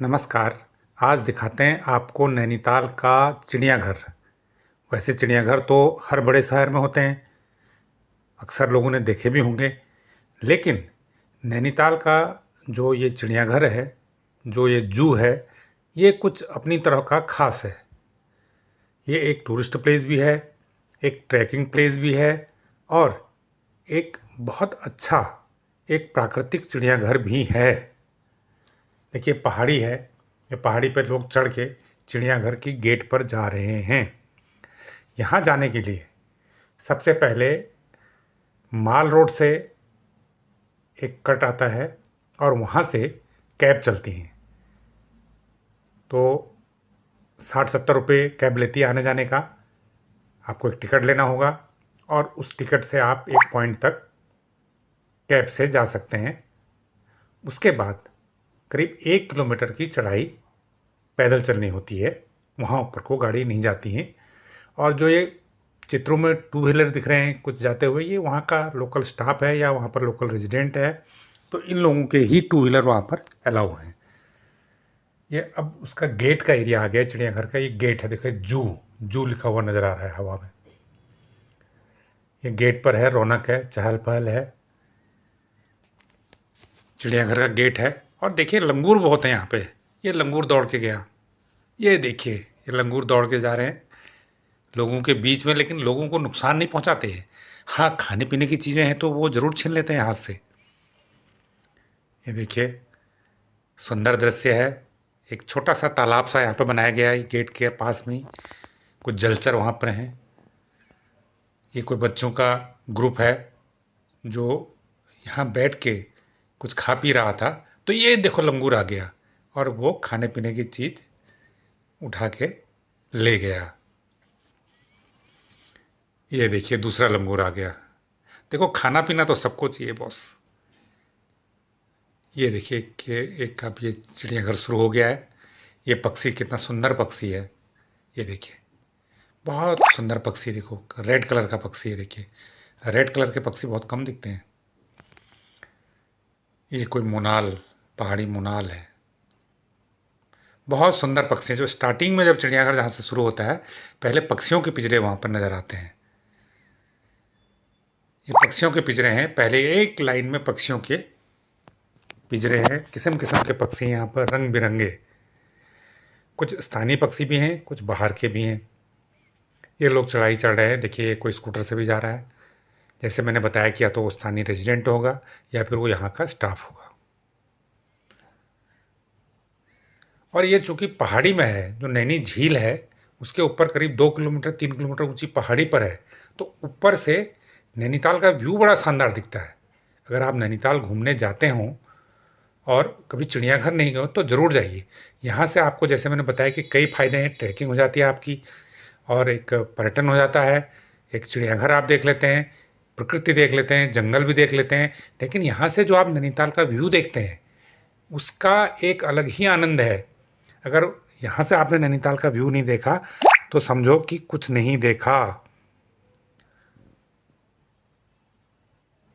नमस्कार। आज दिखाते हैं आपको नैनीताल का चिड़ियाघर। वैसे चिड़ियाघर तो हर बड़े शहर में होते हैं, अक्सर लोगों ने देखे भी होंगे। लेकिन नैनीताल का जो ये चिड़ियाघर है, जो ये जू है, ये कुछ अपनी तरह का खास है। ये एक टूरिस्ट प्लेस भी है, एक ट्रैकिंग प्लेस भी है और एक बहुत अच्छा एक प्राकृतिक चिड़ियाघर भी है। देखिए पहाड़ी है, ये पहाड़ी पर लोग चढ़ के चिड़ियाघर की गेट पर जा रहे हैं। यहाँ जाने के लिए सबसे पहले माल रोड से एक कट आता है और वहाँ से कैब चलती हैं। तो 60-70 रुपये कैब लेती है आने जाने का। आपको एक टिकट लेना होगा और उस टिकट से आप एक पॉइंट तक कैब से जा सकते हैं। उसके बाद करीब 1 किलोमीटर की चढ़ाई पैदल चलनी होती है, वहाँ ऊपर को गाड़ी नहीं जाती है। और जो ये चित्रों में टू व्हीलर दिख रहे हैं कुछ जाते हुए, ये वहाँ का लोकल स्टाफ है या वहाँ पर लोकल रेजिडेंट है, तो इन लोगों के ही टू व्हीलर वहाँ पर अलाउ हैं। ये अब उसका गेट का एरिया आ गया चिड़ियाघर का। ये गेट है, देखिए जू जू लिखा हुआ नज़र आ रहा है हवा में। ये गेट पर है, रौनक है, चहल पहल है। चिड़ियाघर का गेट है और देखिए लंगूर बहुत है यहाँ पे। ये लंगूर दौड़ के गया, ये देखिए ये लंगूर दौड़ के जा रहे हैं लोगों के बीच में, लेकिन लोगों को नुकसान नहीं पहुंचाते हैं। हाँ, खाने पीने की चीज़ें हैं तो वो ज़रूर छीन लेते हैं हाथ से। ये देखिए सुंदर दृश्य है। एक छोटा सा तालाब सा यहाँ पे बनाया गया है गेट के पास में ही। कुछ जलचर वहाँ पर हैं। ये कोई बच्चों का ग्रुप है जो यहाँ बैठ के कुछ खा पी रहा था, तो ये देखो लंगूर आ गया और वो खाने पीने की चीज़ उठा के ले गया। ये देखिए दूसरा लंगूर आ गया। देखो खाना पीना तो सबको चाहिए बॉस। ये देखिए कि एक अब ये चिड़ियाघर शुरू हो गया है। ये पक्षी कितना सुंदर पक्षी है, ये देखिए बहुत सुंदर पक्षी। देखो रेड कलर का पक्षी है, देखिए रेड कलर के पक्षी बहुत कम दिखते हैं। ये कोई मोनाल, पहाड़ी मोनाल है। बहुत सुंदर पक्षी है। जो स्टार्टिंग में जब चिड़ियाघर जहाँ से शुरू होता है, पहले पक्षियों के पिंजरे वहाँ पर नज़र आते हैं। ये पक्षियों के पिंजरे हैं, पहले एक लाइन में पक्षियों के पिंजरे हैं। किस्म किस्म के पक्षी हैं यहाँ पर, रंग बिरंगे। कुछ स्थानीय पक्षी भी हैं, कुछ बाहर के भी हैं। ये लोग चढ़ाई चढ़ रहे हैं, देखिए कोई स्कूटर से भी जा रहा है। जैसे मैंने बताया कि या तो वो स्थानीय रेजिडेंट होगा या फिर वो यहाँ का स्टाफ होगा। और ये चूँकि पहाड़ी में है, जो नैनी झील है उसके ऊपर करीब 2 किलोमीटर 3 किलोमीटर ऊंची पहाड़ी पर है, तो ऊपर से नैनीताल का व्यू बड़ा शानदार दिखता है। अगर आप नैनीताल घूमने जाते हों और कभी चिड़ियाघर नहीं गए हो तो ज़रूर जाइए। यहाँ से आपको जैसे मैंने बताया कि कई फ़ायदे हैं। ट्रैकिंग हो जाती है आपकी और एक पर्यटन हो जाता है। एक चिड़ियाघर आप देख लेते हैं, प्रकृति देख लेते हैं, जंगल भी देख लेते हैं। लेकिन यहाँ से जो आप नैनीताल का व्यू देखते हैं उसका एक अलग ही आनंद है। अगर यहाँ से आपने नैनीताल का व्यू नहीं देखा तो समझो कि कुछ नहीं देखा।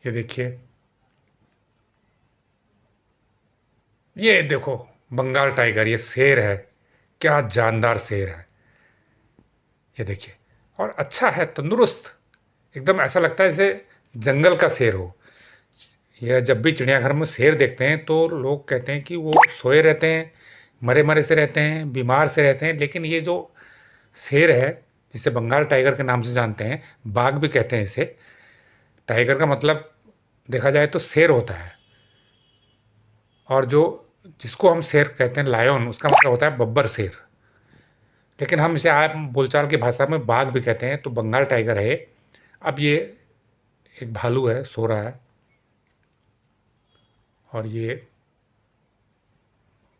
ये देखिए, ये देखो बंगाल टाइगर, ये शेर है, क्या जानदार शेर है। ये देखिए, और अच्छा है, तंदुरुस्त, एकदम ऐसा लगता है जैसे जंगल का शेर हो। यह जब भी चिड़ियाघर में शेर देखते हैं तो लोग कहते हैं कि वो सोए रहते हैं, मरे मरे से रहते हैं, बीमार से रहते हैं। लेकिन ये जो शेर है, जिसे बंगाल टाइगर के नाम से जानते हैं, बाघ भी कहते हैं इसे। टाइगर का मतलब देखा जाए तो शेर होता है, और जो जिसको हम शेर कहते हैं लायन, उसका मतलब होता है बब्बर शेर। लेकिन हम इसे आम बोलचाल की भाषा में बाघ भी कहते हैं। तो बंगाल टाइगर है। अब ये एक भालू है, सो रहा है, और ये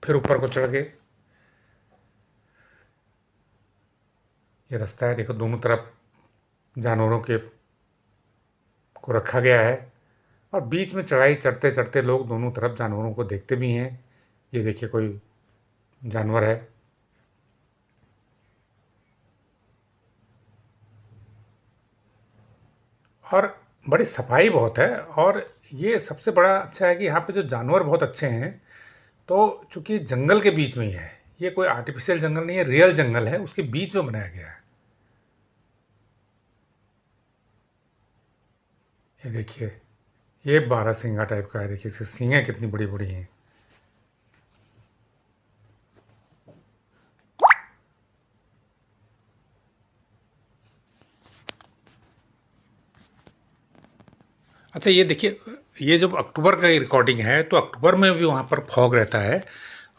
फिर ऊपर को चढ़ गए। ये रास्ता है, देखो दोनों तरफ जानवरों के को रखा गया है और बीच में चढ़ाई चढ़ते चढ़ते लोग दोनों तरफ जानवरों को देखते भी हैं। ये देखिए कोई जानवर है। और बड़ी सफाई बहुत है। और ये सबसे बड़ा अच्छा है कि यहाँ पे जो जानवर बहुत अच्छे हैं, तो चूंकि जंगल के बीच में ही है, ये कोई आर्टिफिशियल जंगल नहीं है, रियल जंगल है, उसके बीच में बनाया गया है। ये देखिए, ये बारहसिंगा टाइप का है, देखिए इसकी सींगें कितनी बड़ी बड़ी हैं। अच्छा ये देखिए, ये जब अक्टूबर का रिकॉर्डिंग है तो अक्टूबर में भी वहाँ पर फॉग रहता है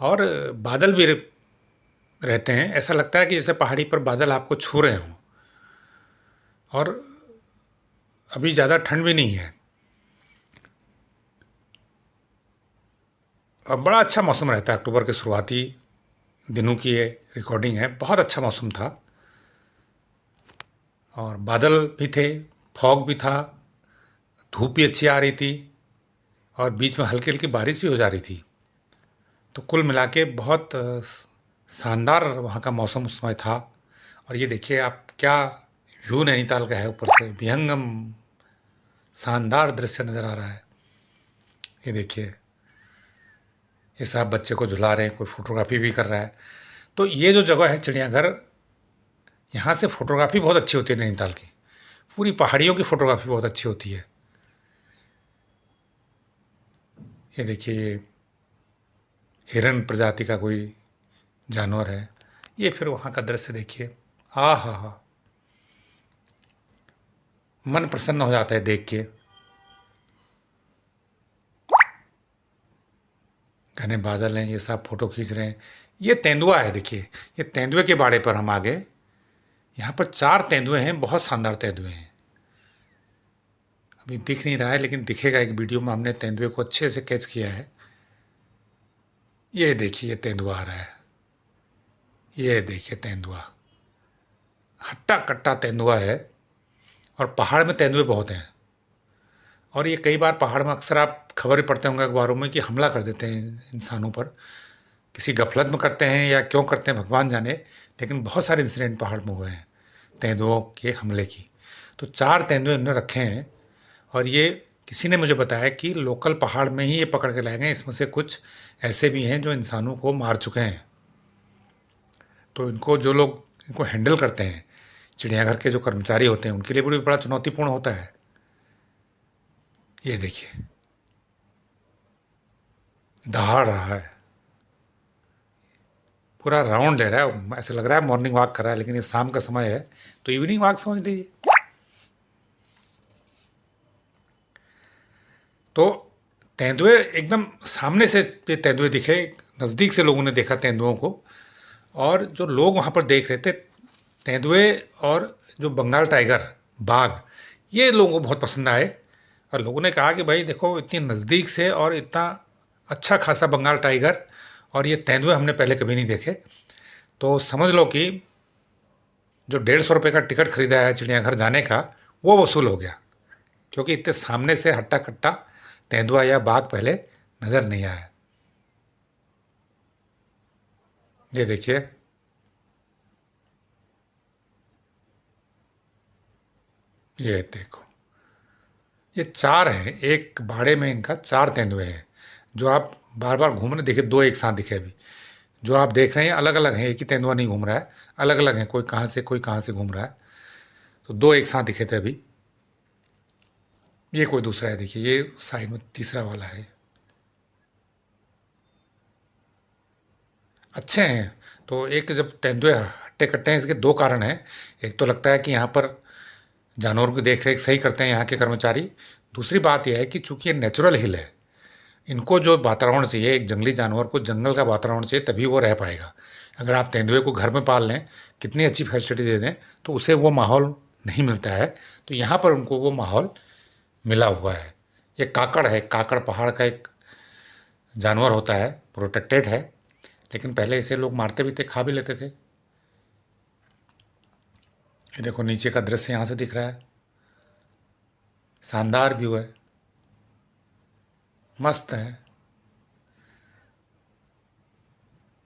और बादल भी रहते हैं। ऐसा लगता है कि जैसे पहाड़ी पर बादल आपको छू रहे हों। और अभी ज़्यादा ठंड भी नहीं है। और बड़ा अच्छा मौसम रहता है अक्टूबर के शुरुआती दिनों की। ये रिकॉर्डिंग है, बहुत अच्छा मौसम था और बादल भी थे, फॉग भी था, धूप भी अच्छी आ रही थी और बीच में हल्की हल्की बारिश भी हो जा रही थी। तो कुल मिला के बहुत शानदार वहाँ का मौसम उस समय था। और ये देखिए आप, क्या व्यू नैनीताल का है, ऊपर से विहंगम शानदार दृश्य नज़र आ रहा है। ये देखिए, ये साहब बच्चे को झुला रहे हैं, कोई फोटोग्राफी भी कर रहा है। तो ये जो जगह है चिड़ियाघर, यहाँ से फोटोग्राफी बहुत अच्छी होती है नैनीताल की। पूरी पहाड़ियों की फोटोग्राफी बहुत अच्छी होती है। ये देखिए, ये हिरन प्रजाति का कोई जानवर है। ये फिर वहाँ का दृश्य देखिए, हाँ हाँ हाँ, मन प्रसन्न हो जाता है देख के। घने बादल हैं, ये सब फोटो खींच रहे हैं। ये तेंदुआ है, देखिए ये तेंदुए के बाड़े पर हम आ गए। यहाँ पर 4 तेंदुए हैं, बहुत शानदार तेंदुए हैं। अभी दिख नहीं रहा है लेकिन दिखेगा, एक वीडियो में हमने तेंदुए को अच्छे से कैच किया है। ये देखिए, ये तेंदुआ आ रहा है। ये देखिए तेंदुआ, हट्टा कट्टा तेंदुआ है। और पहाड़ में तेंदुए बहुत हैं। और ये कई बार पहाड़ में अक्सर आप खबर ही पढ़ते होंगे अखबारों में कि हमला कर देते हैं इंसानों पर। किसी गफलत में करते हैं या क्यों करते हैं भगवान जाने, लेकिन बहुत सारे इंसिडेंट पहाड़ में हुए हैं तेंदुओं के हमले की। तो 4 तेंदुए इन्होंने रखे हैं। और ये किसी ने मुझे बताया कि लोकल पहाड़ में ही ये पकड़ के लाए गए। इसमें से कुछ ऐसे भी हैं जो इंसानों को मार चुके हैं। तो इनको जो लोग इनको हैंडल करते हैं, चिड़ियाघर के जो कर्मचारी होते हैं, उनके लिए भी बड़ा चुनौतीपूर्ण होता है। ये देखिए, दहाड़ रहा है, पूरा राउंड ले रहा है। ऐसा लग रहा है मॉर्निंग वॉक कर रहा है, लेकिन ये शाम का समय है तो इवनिंग वॉक समझ लीजिए। तो तेंदुए एकदम सामने से ये तेंदुए दिखे, नज़दीक से लोगों ने देखा तेंदुओं को। और जो लोग वहाँ पर देख रहे थे तेंदुए और जो बंगाल टाइगर, बाघ, ये लोगों को बहुत पसंद आए। और लोगों ने कहा कि भाई देखो, इतनी नज़दीक से और इतना अच्छा खासा बंगाल टाइगर और ये तेंदुए हमने पहले कभी नहीं देखे। तो समझ लो कि जो 150 रुपये का टिकट खरीदा है चिड़ियाघर जाने का, वो वसूल हो गया। क्योंकि इतने सामने से हट्टा कट्टा तेंदुआ या बाघ पहले नज़र नहीं आया। ये देखिए, ये देखो, ये 4 हैं एक बाड़े में, इनका 4 तेंदुए हैं जो आप बार बार घूम रहे। देखिए 2 एक साथ दिखे अभी। जो आप देख रहे हैं अलग अलग हैं, एक ही तेंदुआ नहीं घूम रहा है, अलग अलग हैं, कोई कहाँ से घूम रहा है। तो 2 एक साथ दिखे थे अभी। ये कोई दूसरा है, देखिए ये साइड में तीसरा वाला है। अच्छे हैं। तो एक जब तेंदुए हट्टे कट्टे हैं, इसके 2 कारण हैं। एक तो लगता है कि यहाँ पर जानवरों की देख रेख सही करते हैं यहाँ के कर्मचारी। दूसरी बात यह है कि चूंकि ये नेचुरल हिल है, इनको जो वातावरण चाहिए, एक जंगली जानवर को जंगल का वातावरण चाहिए तभी वो रह पाएगा। अगर आप तेंदुए को घर में पाल लें, कितनी अच्छी फैसिलिटी दे दें, तो उसे वो माहौल नहीं मिलता है। तो यहाँ पर उनको वो माहौल मिला हुआ है। ये काकड़ है, काकड़ पहाड़ का एक जानवर होता है, प्रोटेक्टेड है। लेकिन पहले इसे लोग मारते भी थे, खा भी लेते थे। ये देखो नीचे का दृश्य यहाँ से दिख रहा है, शानदार व्यू है, मस्त है।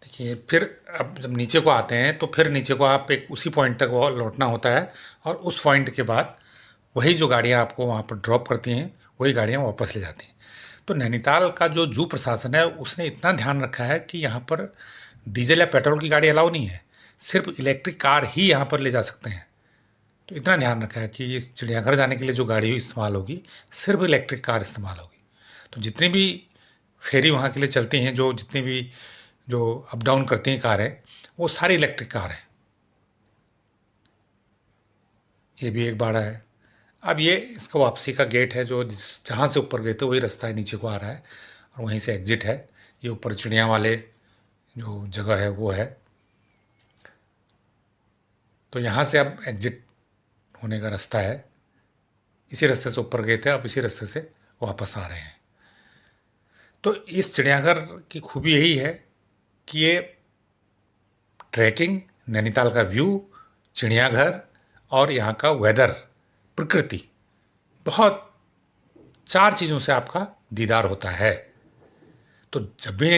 देखिए फिर अब जब नीचे को आते हैं तो फिर नीचे को आप एक उसी पॉइंट तक वो लौटना होता है। और उस पॉइंट के बाद वही जो गाड़ियाँ आपको वहाँ पर ड्रॉप करती हैं, वही गाड़ियाँ वापस ले जाती हैं। तो नैनीताल का जो जू प्रशासन है उसने इतना ध्यान रखा है कि यहाँ पर डीजल या पेट्रोल की गाड़ी अलाउ नहीं है, सिर्फ इलेक्ट्रिक कार ही यहाँ पर ले जा सकते हैं। तो इतना ध्यान रखा है कि इस चिड़ियाघर जाने के लिए जो गाड़ी इस्तेमाल होगी सिर्फ इलेक्ट्रिक कार इस्तेमाल होगी। तो जितनी भी फेरी वहाँ के लिए चलती हैं, जो जितनी भी जो अप डाउन करती हैं कारें, वो सारी इलेक्ट्रिक कार हैं। ये भी एक बाड़ा है। अब ये इसका वापसी का गेट है, जो जहाँ से ऊपर गए थे वही रास्ता है, नीचे को आ रहा है और वहीं से एग्जिट है। ये ऊपर चिड़िया वाले जो जगह है वो है। तो यहाँ से अब एग्जिट होने का रास्ता है। इसी रास्ते से ऊपर गए थे, अब इसी रास्ते से वापस आ रहे हैं। तो इस चिड़ियाघर की खूबी यही है कि ये ट्रैकिंग, नैनीताल का व्यू, चिड़ियाघर और यहाँ का वेदर, प्रकृति, बहुत 4 चीज़ों से आपका दीदार होता है। तो जब भी